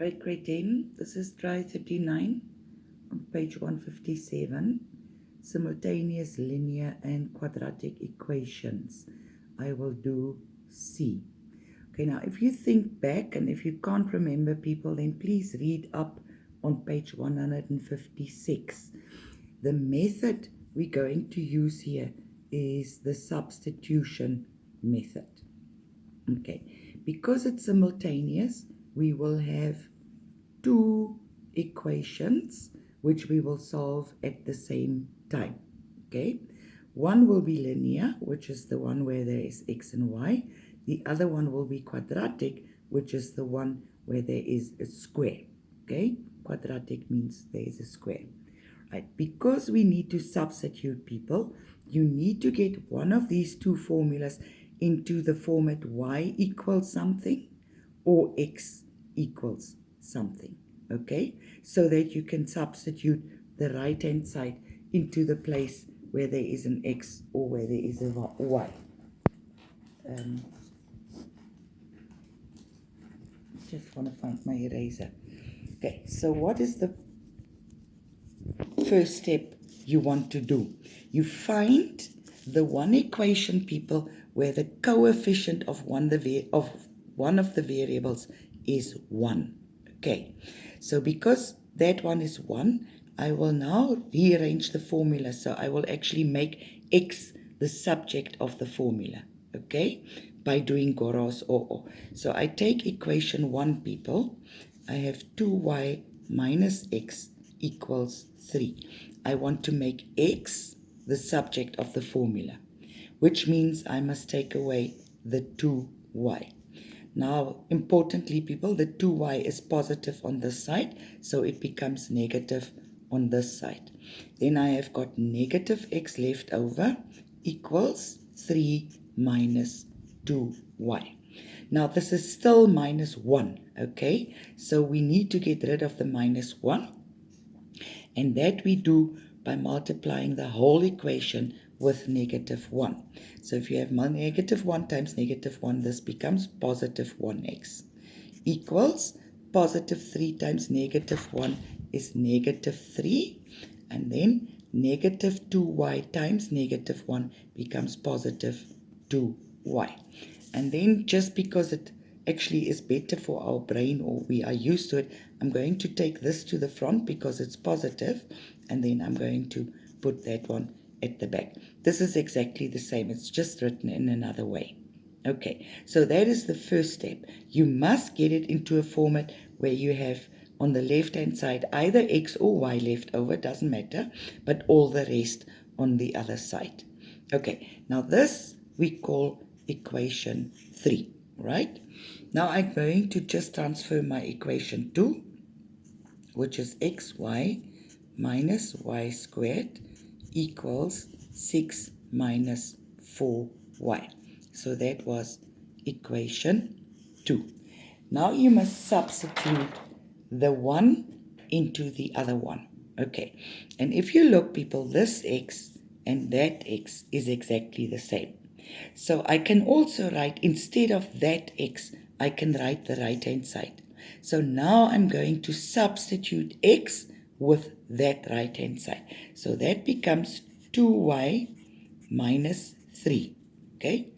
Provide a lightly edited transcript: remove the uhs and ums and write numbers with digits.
Right, grade 10, this is try 39 on page 157, simultaneous linear and quadratic equations. I will do C. Okay, now if you think back and if you can't remember people, then please read up on page 156. The method we're going to use here is the substitution method. Okay, because it's simultaneous, we will have two equations which we will solve at the same time. Okay, one will be linear, which is the one where there is x and y. The other one will be quadratic, which is the one where there is a square. Okay, quadratic means there is a square. Right, because we need to substitute, people, you need to get one of these two formulas into the format y equals something or x equals something, okay? So that you can substitute the right-hand side into the place where there is an x or where there is a y. Just want to find my eraser. Okay, so what is the first step you want to do? You find the one equation, people, where the coefficient of one of the variables is 1. Okay, so because that one is 1, I will now rearrange the formula. So I will actually make x the subject of the formula, okay, by doing Gr10 or. So I take equation 1, people. I have 2y minus x equals 3. I want to make x the subject of the formula, which means I must take away the 2y. Now, importantly, people, the 2y is positive on this side, so it becomes negative on this side. Then I have got negative x left over equals 3 minus 2y. Now, this is still minus 1, okay? So we need to get rid of the minus 1, and that we do by multiplying the whole equation with negative 1. So if you have negative 1 times negative 1, this becomes positive 1x equals positive 3 times negative 1 is negative 3, and then negative 2y times negative 1 becomes positive 2y. And then just because it actually is better for our brain, or we are used to it, I'm going to take this to the front because it's positive, and then I'm going to put that one at the back. This is exactly the same. It's just written in another way. Okay, so that is the first step. You must get it into a format where you have on the left-hand side either x or y left over, doesn't matter, but all the rest on the other side. Okay, now this we call equation 3, right? Now I'm going to just transfer my equation 2, which is xy minus y squared equals 6 minus 4y. So that was equation 2. Now you must substitute the one into the other one. Okay, and if you look, people, this x and that x is exactly the same. So I can also write, instead of that x, I can write the right-hand side. So now I'm going to substitute x with that right-hand side. So that becomes 2y minus 3. Okay,